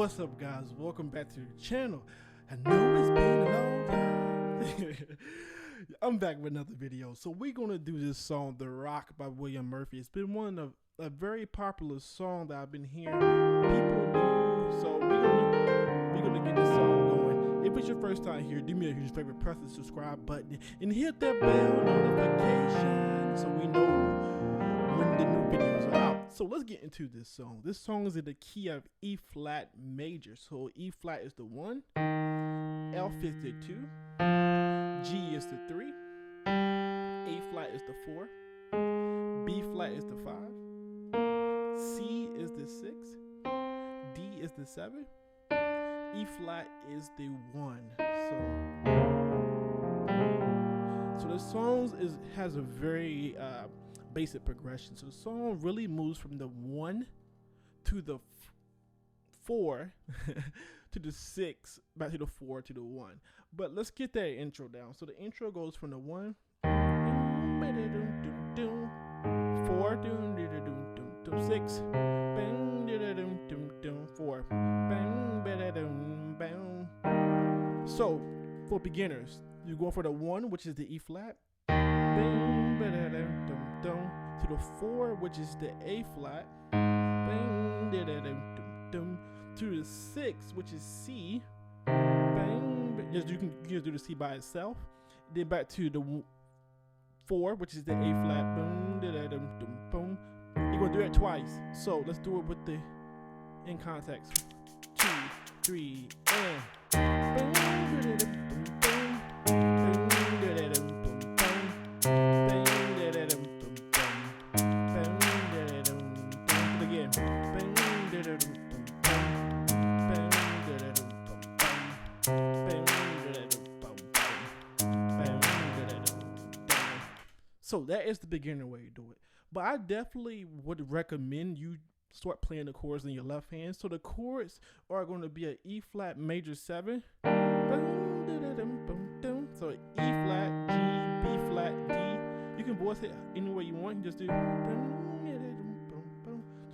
What's up, guys? Welcome back to the channel. I know it's been a long time. I'm back with another video. So we're gonna do this song, "The Rock" by William Murphy. It's been one of a very popular song that I've been hearing people do. So we're gonna get this song going. If it's your first time here, do me a huge favor, press the subscribe button and hit that bell notification so we know when the new videos are out. So let's get into this song. This song is in the key of E flat major. So E flat is the 1, F is the 2, G is the 3, A flat is the 4, B flat is the 5, C is the 6, D is the 7, E flat is the 1. So the song has a very basic progression. So the song really moves from the 1 to the 4 to the 6, back to the 4 to the 1. But let's get that intro down. So the intro goes from the 1, 4, 6, 4. So for beginners, you go for the 1, which is the E flat, to the 4, which is the A flat, to the 6, which is C, you can just do the C by itself, then back to the 4, which is the A flat, you're gonna do it twice. So let's do it with the in context. 2, 3, and so that is the beginner way to do it. But I definitely would recommend you start playing the chords in your left hand. So the chords are going to be an E flat major 7. So E flat, G, B flat, D. You can voice it any way you want. You just do to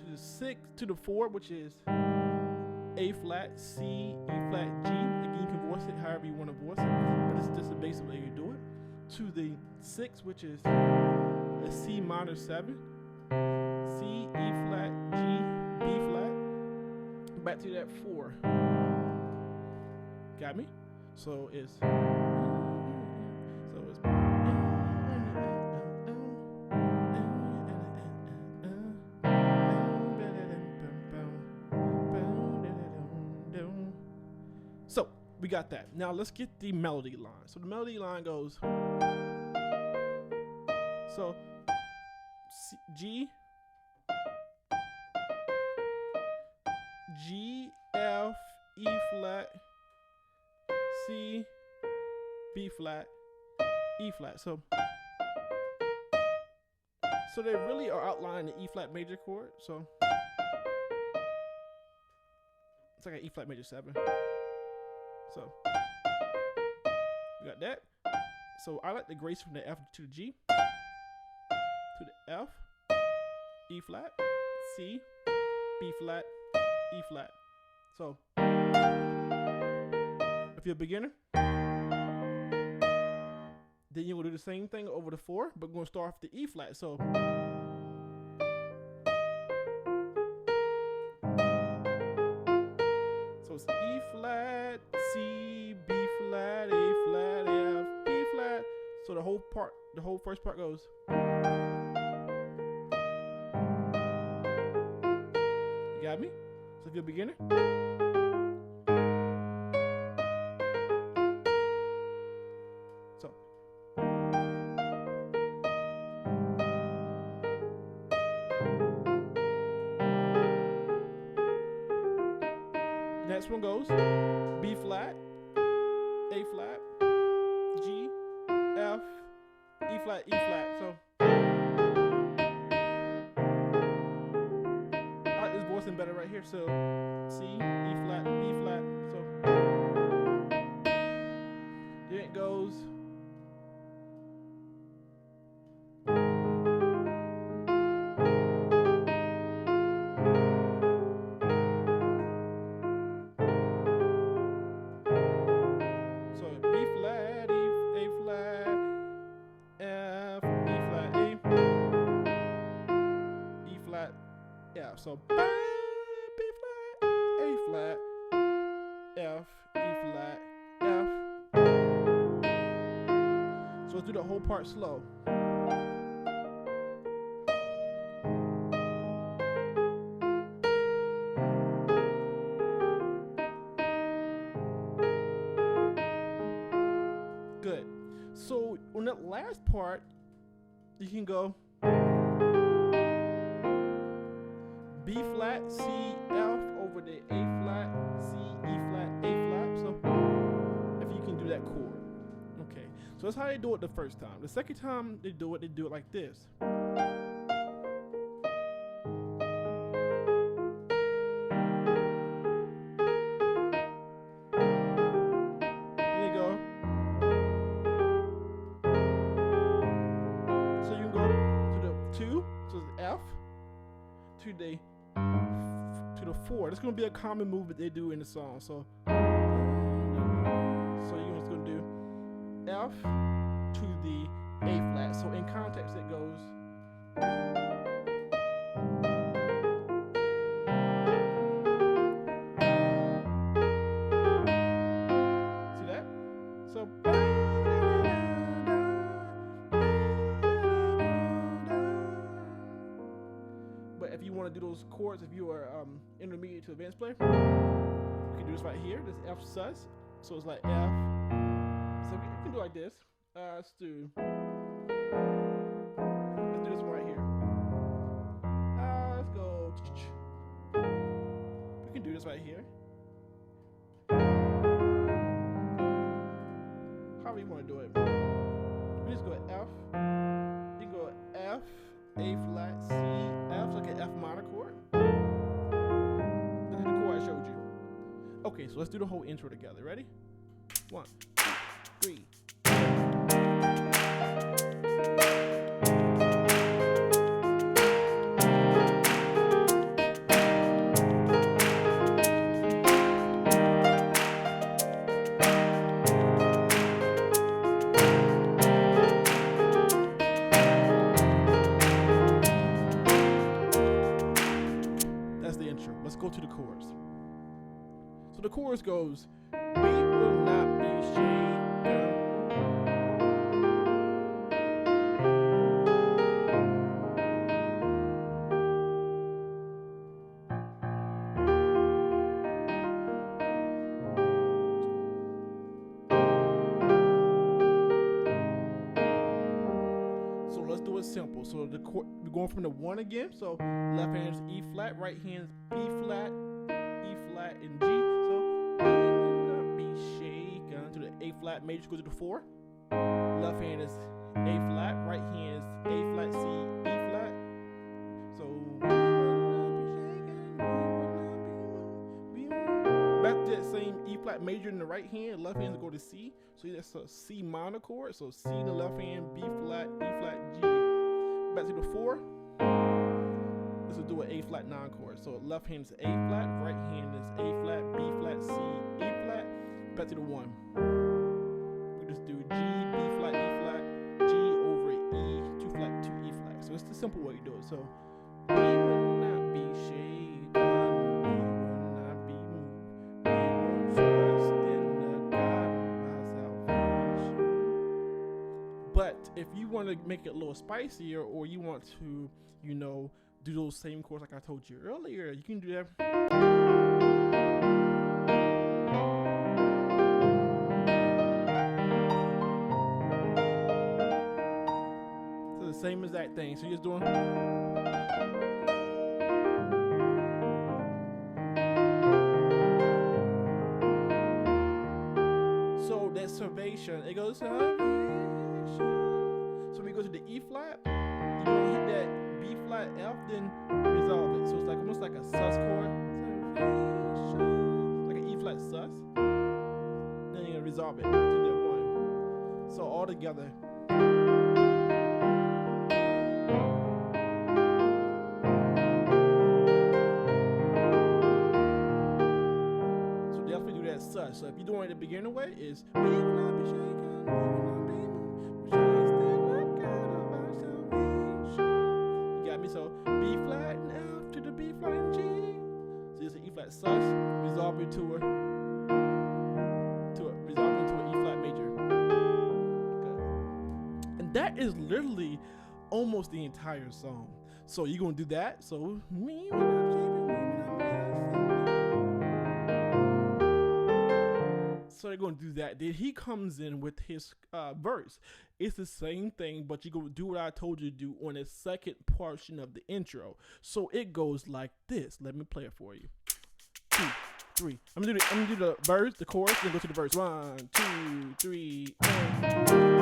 the 6, to the 4, which is A flat, C, E flat, G. Again, you can voice it however you want to voice it, but it's just a basic way you do it. To the 6, which is a C minor 7, C, E flat, G, B flat, back to that 4. Got me? So it's so we got that. Now let's get the melody line. So the melody line goes, so C, G, F, E flat, C, B flat, E flat. So they really are outlining the E flat major chord. So it's like an E flat major 7. So we got that. So I like the grace from the F to the G, to the F, E flat, C, B flat, E flat. So if you're a beginner, then you're gonna do the same thing over the 4, but we're gonna start off the E flat. So it's E flat, C, B flat, A flat, F, B flat. So the whole first part goes. You got me? So if you're a beginner, so next one goes B flat, A flat, G, F, E flat, E flat. So I like this voicing better right here. So C, E flat, B flat. So then it goes So B flat, A flat, F, E flat, F. So let's do the whole part slow. Good. So on that last part, you can go B flat, C, F over the A flat, C, E flat, A flat. So if you can do that chord. Okay. So that's how they do it the first time. The second time they do it like this. F to the 4. That's gonna be a common move that they do in the song. So you're just gonna do F to the A flat. So in context it goes see that? So but if you want to do those chords, if you are intermediate to advanced player, you can do this right here. This F sus. So it's like F. So you can do like this. Let's do this one right here. Let's go. We can do this right here. However you want to do it. We just go F. You can go F, A flat, C, F, like an F minor chord. This is the chord I showed you. Okay, so let's do the whole intro together. Ready? 1, 2, 3. Let's go to the chorus. So the chorus goes, we will not be shaken. So let's do it simple. So the chord, we're going from the 1 again. So left hand is E flat, right hand is B flat, E flat, and G. So we will not be shaken to the A flat major, go to the 4. Left hand is A flat, right hand is A flat, C, E flat. So we will not be shaken, we will not be back to that same E flat major in the right hand, left hand is go to C. So that's a C minor chord. So C in the left hand, B flat, E flat, G. Back to the 4. This will do an A flat 9 chord. So left hand is A flat, right hand is A flat, B flat, C, E flat. Back to the 1. We just do G, B flat, E flat, G over E, 2 flat, 2 E flat. So it's the simple way you do it. So we will not be shaken, we will not be moved, we will trust in the God of our salvation. But if you want to make it a little spicier, or you want to, you know, do those same chords like I told you earlier, you can do that. So the same exact thing. So you're just doing. So that salvation, it goes salvation. So we go to the E flat, you're gonna hit that B flat F, then resolve it. So it's like almost like a sus chord. Like an E flat sus. Then you're gonna resolve it to that 1. So all together. So definitely do that sus. So if you're doing it the beginner way, is we will not be shaken, we will not be moved. So B flat and F to the B flat sus, resolving to resolving to an E flat major. Okay. And that is literally almost the entire song. So you're gonna do that. So me when I'm so they're gonna do that. Then he comes in with his verse. It's the same thing, but you're gonna do what I told you to do on the second portion of the intro. So it goes like this. Let me play it for you. 2, 3. I'm gonna do the verse, the chorus, then go to the verse. 1, 2, 3, and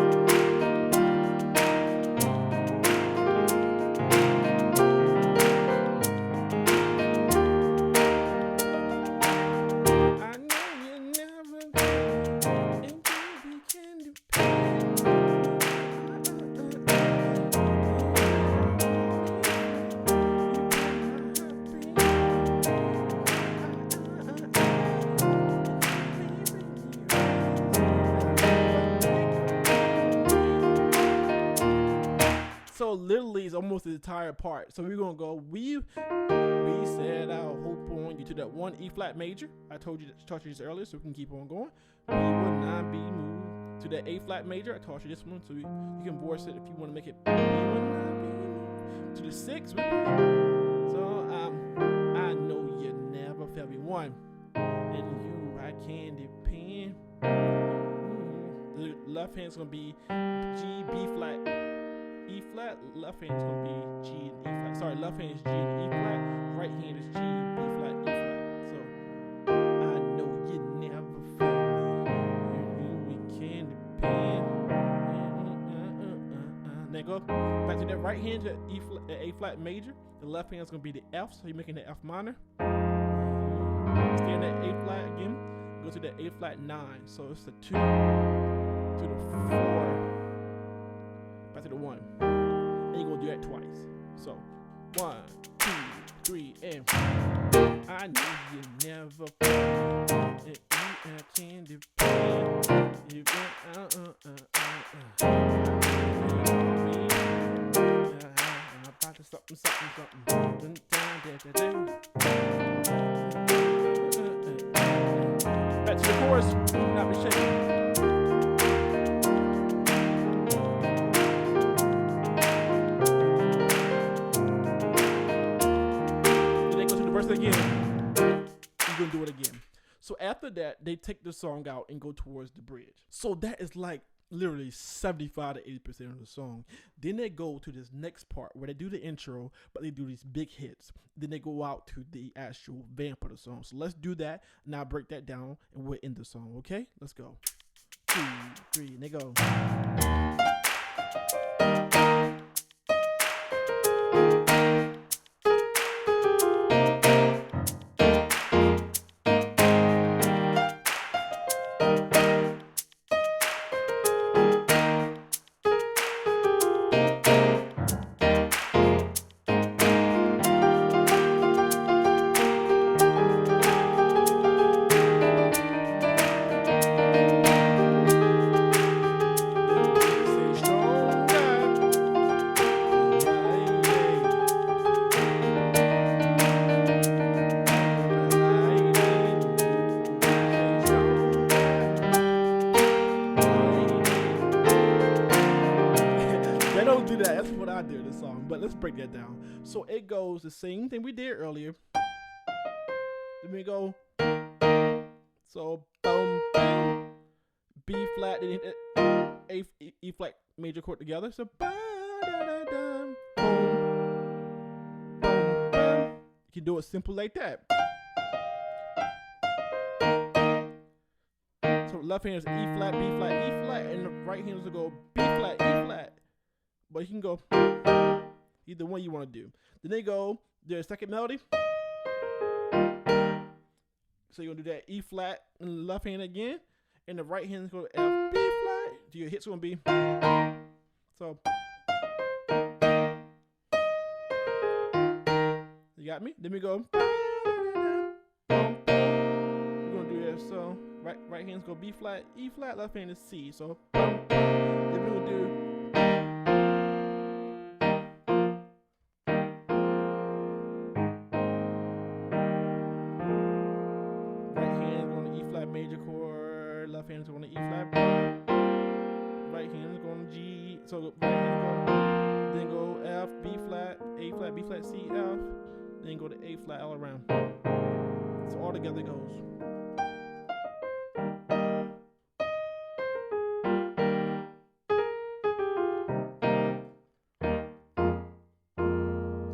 so literally it's almost the entire part. So we're gonna go, we said our hope on you to that 1 E flat major. I told you this earlier, so we can keep on going. We will not be moved to that A flat major. I taught you this one, so you can voice it if you want to make it. We will not be moved to the 6. So I know you never fail me. 1, and you I can depend. The left hand's gonna be G, B flat, E flat. Left hand's gonna be G and E flat. Sorry, left hand is G and E flat. Right hand is G, B flat, E flat. So I know you never fail me. You knew we can depend. Then go back to that right hand to E flat, A flat major. The left hand's gonna be the F, so you're making the F minor. Stay in that A flat again. Go to the A flat 9. So it's the 2 to the 4. Back to the 1. And you're gonna do that twice. So 1, 2, 3, and I know you never fail, and you can depend. You can about to something. Back to the chorus. Not be shaking. Again, you're gonna do it again. So after that, they take the song out and go towards the bridge. So that is like literally 75 to 80% of the song. Then they go to this next part where they do the intro, but they do these big hits. Then they go out to the actual vamp of the song. So let's do that. Now break that down and we're in the song. Okay, let's go. 2, 3, and they go. That's what I did this song, but let's break that down. So it goes the same thing we did earlier. Then we go. So boom, boom, B flat, then A, E flat major chord together. So boom, boom, boom, boom. You can do it simple like that. So left hand is E flat, B flat, E flat, and the right hand is to go B flat, E flat. But you can go either one you want to do. Then they go their second melody. So you're going to do that E flat in the left hand again. And the right hand is going to F, B flat. So your hit's going to be. So. You got me? Then we go. We're going to do that. So right hand's going to B flat, E flat, left hand is C. So. Then we're going to do. So right hand, then go F, B flat, A flat, B flat, C, F, then go to A flat all around. So all together goes.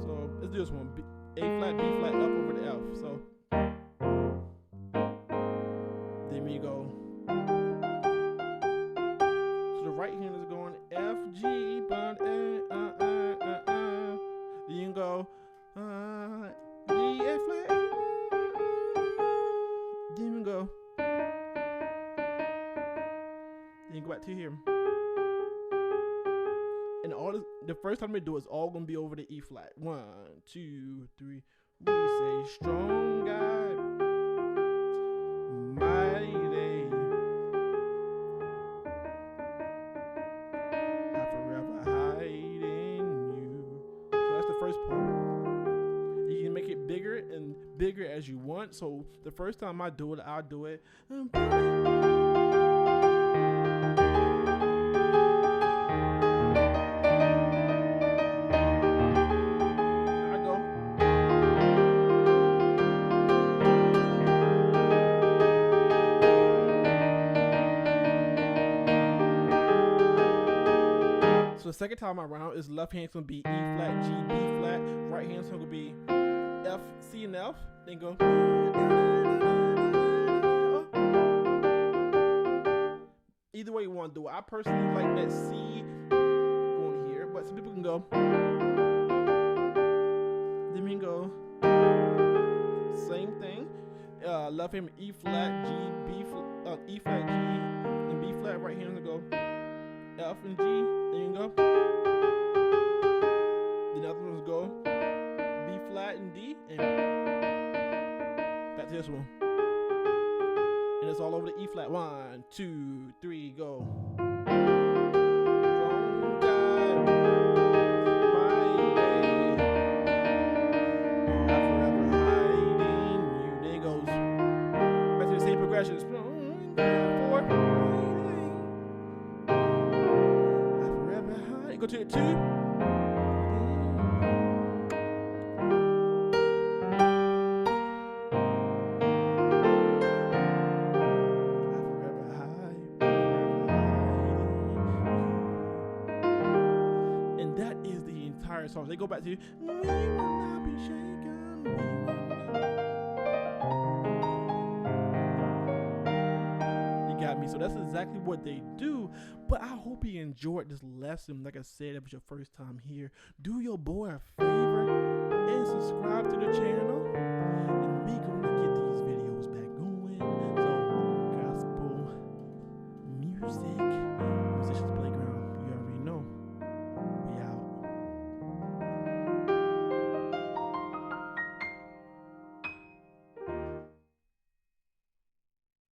So let's do this one. A flat, B flat, up over the F. So then we go. So the right hand is going F, G, but then you can go G, A flat. Then you can go. Then you go back to here. And all this, the first time we do it, it's all gonna be over the E flat. 1, 2, 3. We say strong God, mighty, I forever hide in you. So that's the first part. You can make it bigger and bigger as you want. So the first time I do it, I'll do it. So the second time around is left hand's gonna be E flat, G, B flat. Right hand's gonna be F, C, and F. Then go. Either way you want to do it. I personally like that C going here, but some people can go. Then we can go. Same thing. Left hand E flat, G, B flat, E flat, G, and B flat. Right hand gonna go F and G. Then you can go. The other ones go B flat and D, and back to this one. And it's all over the E flat. 1, 2, 3, go. Progressions. 4. I forever hide. Go to the 2. I forever hide. And that is the entire song. They go back to we will not be shaken. We will not. Got me. So that's exactly what they do. But I hope you enjoyed this lesson. Like I said, if it's your first time here, do your boy a favor and subscribe to the channel, and we gonna get these videos back going. So gospel music